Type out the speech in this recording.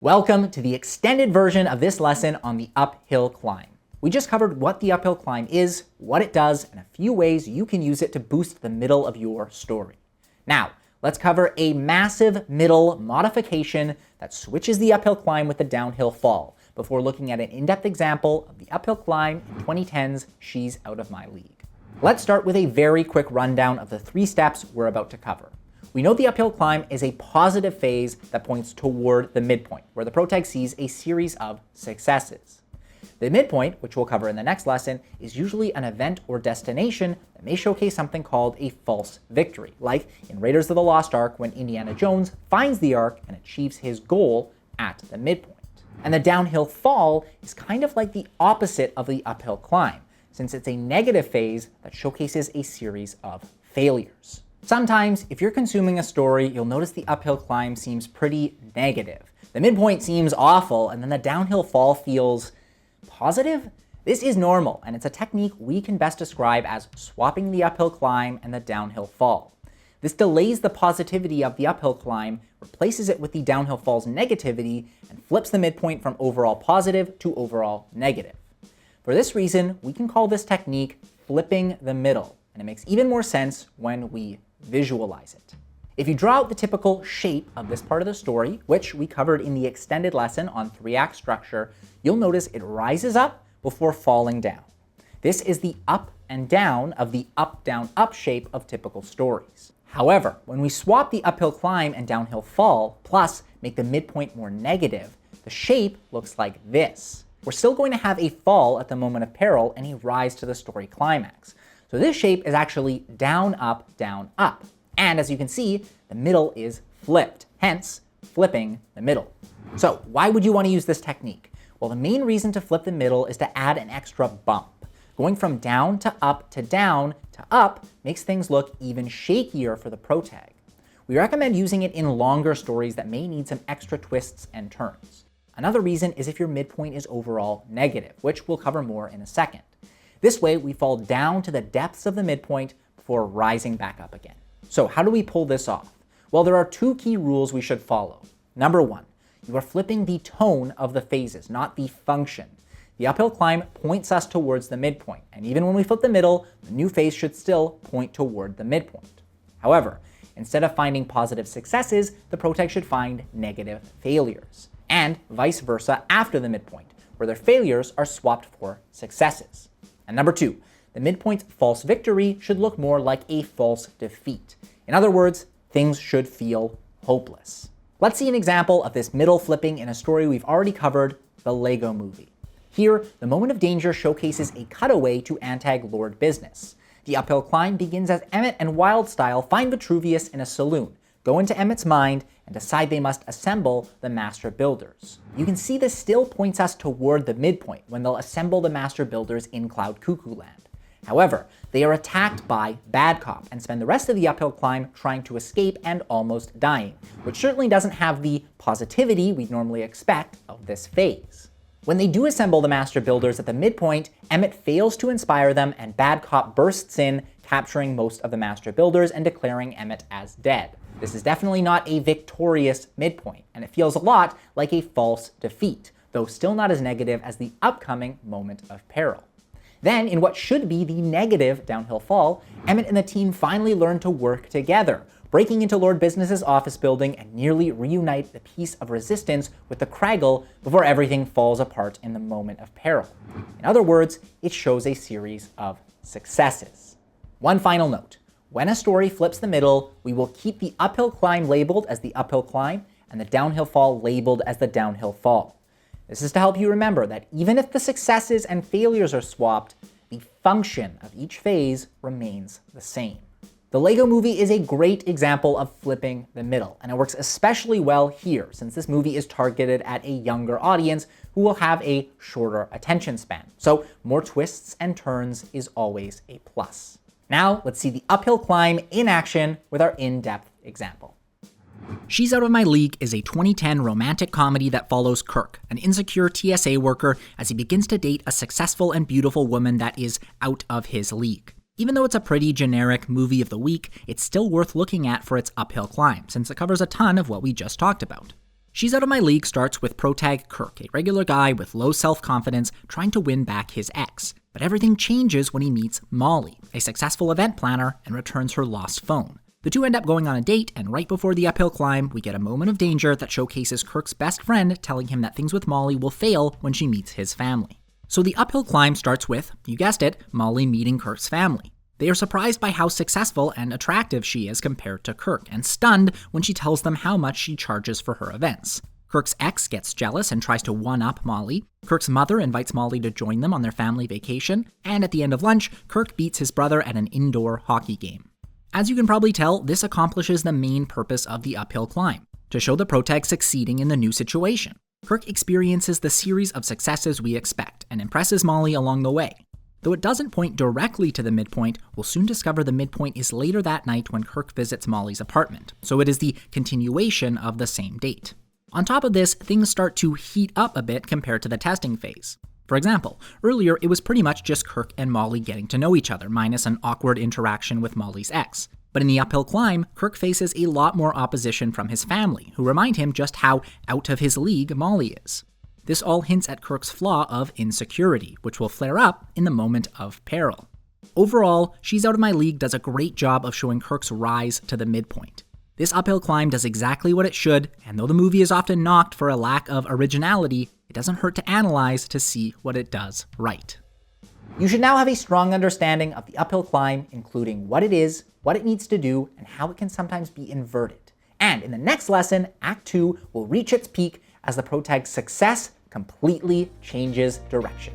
Welcome to the extended version of this lesson on the uphill climb. We just covered what the uphill climb is, what it does, and a few ways you can use it to boost the middle of your story. Now, let's cover a massive middle modification that switches the uphill climb with the downhill fall before looking at an in-depth example of the uphill climb in 2010's She's Out of My League. Let's start with a very quick rundown of the 3 steps we're about to cover. We know the uphill climb is a positive phase that points toward the midpoint, where the protag sees a series of successes. The midpoint, which we'll cover in the next lesson, is usually an event or destination that may showcase something called a false victory, like in Raiders of the Lost Ark when Indiana Jones finds the Ark and achieves his goal at the midpoint. And the downhill fall is kind of like the opposite of the uphill climb, since it's a negative phase that showcases a series of failures. Sometimes, if you're consuming a story, you'll notice the uphill climb seems pretty negative. The midpoint seems awful, and then the downhill fall feels positive? This is normal, and it's a technique we can best describe as swapping the uphill climb and the downhill fall. This delays the positivity of the uphill climb, replaces it with the downhill fall's negativity, and flips the midpoint from overall positive to overall negative. For this reason, we can call this technique flipping the middle, and it makes even more sense when we visualize it. If you draw out the typical shape of this part of the story, which we covered in the extended lesson on 3-act structure, you'll notice it rises up before falling down. This is the up and down of the up, down, up shape of typical stories. However, when we swap the uphill climb and downhill fall, plus make the midpoint more negative, the shape looks like this. We're still going to have a fall at the moment of peril and a rise to the story climax. So this shape is actually down, up, down, up. And as you can see, the middle is flipped, hence flipping the middle. So why would you want to use this technique? Well, the main reason to flip the middle is to add an extra bump. Going from down to down to up makes things look even shakier for the protag. We recommend using it in longer stories that may need some extra twists and turns. Another reason is if your midpoint is overall negative, which we'll cover more in a second. This way, we fall down to the depths of the midpoint before rising back up again. So how do we pull this off? Well, there are 2 key rules we should follow. Number 1, you are flipping the tone of the phases, not the function. The uphill climb points us towards the midpoint, and even when we flip the middle, the new phase should still point toward the midpoint. However, instead of finding positive successes, the protag should find negative failures, and vice versa after the midpoint, where their failures are swapped for successes. And number 2, the midpoint's false victory should look more like a false defeat. In other words, things should feel hopeless. Let's see an example of this middle flipping in a story we've already covered, the Lego Movie. Here, the moment of danger showcases a cutaway to Antag Lord business. The uphill climb begins as Emmett and Wildstyle find Vitruvius in a saloon, go into Emmett's mind, and decide they must assemble the Master Builders. You can see this still points us toward the midpoint when they'll assemble the Master Builders in Cloud Cuckoo Land. However, they are attacked by Bad Cop and spend the rest of the uphill climb trying to escape and almost dying, which certainly doesn't have the positivity we'd normally expect of this phase. When they do assemble the Master Builders at the midpoint, Emmett fails to inspire them and Bad Cop bursts in, capturing most of the Master Builders and declaring Emmett as dead. This is definitely not a victorious midpoint, and it feels a lot like a false defeat, though still not as negative as the upcoming moment of peril. Then, in what should be the negative downhill fall, Emmett and the team finally learn to work together, breaking into Lord Business's office building and nearly reunite the piece of resistance with the Craggle before everything falls apart in the moment of peril. In other words, it shows a series of successes. One final note. When a story flips the middle, we will keep the uphill climb labeled as the uphill climb and the downhill fall labeled as the downhill fall. This is to help you remember that even if the successes and failures are swapped, the function of each phase remains the same. The Lego Movie is a great example of flipping the middle, and it works especially well here since this movie is targeted at a younger audience who will have a shorter attention span. So more twists and turns is always a plus. Now, let's see the uphill climb in action with our in-depth example. She's Out of My League is a 2010 romantic comedy that follows Kirk, an insecure TSA worker, as he begins to date a successful and beautiful woman that is out of his league. Even though it's a pretty generic movie of the week, it's still worth looking at for its uphill climb, since it covers a ton of what we just talked about. She's Out of My League starts with protag Kirk, a regular guy with low self-confidence trying to win back his ex. But everything changes when he meets Molly, a successful event planner, and returns her lost phone. The two end up going on a date, and right before the uphill climb, we get a moment of danger that showcases Kirk's best friend telling him that things with Molly will fail when she meets his family. So the uphill climb starts with, you guessed it, Molly meeting Kirk's family. They are surprised by how successful and attractive she is compared to Kirk, and stunned when she tells them how much she charges for her events. Kirk's ex gets jealous and tries to one-up Molly. Kirk's mother invites Molly to join them on their family vacation, and at the end of lunch, Kirk beats his brother at an indoor hockey game. As you can probably tell, this accomplishes the main purpose of the uphill climb, to show the protag succeeding in the new situation. Kirk experiences the series of successes we expect, and impresses Molly along the way. Though it doesn't point directly to the midpoint, we'll soon discover the midpoint is later that night when Kirk visits Molly's apartment, so it is the continuation of the same date. On top of this, things start to heat up a bit compared to the testing phase. For example, earlier it was pretty much just Kirk and Molly getting to know each other, minus an awkward interaction with Molly's ex. But in the uphill climb, Kirk faces a lot more opposition from his family, who remind him just how out of his league Molly is. This all hints at Kirk's flaw of insecurity, which will flare up in the moment of peril. Overall, She's Out of My League does a great job of showing Kirk's rise to the midpoint. This uphill climb does exactly what it should, and though the movie is often knocked for a lack of originality, it doesn't hurt to analyze to see what it does right. You should now have a strong understanding of the uphill climb, including what it is, what it needs to do, and how it can sometimes be inverted. And in the next lesson, Act 2 will reach its peak as the protag's success completely changes direction.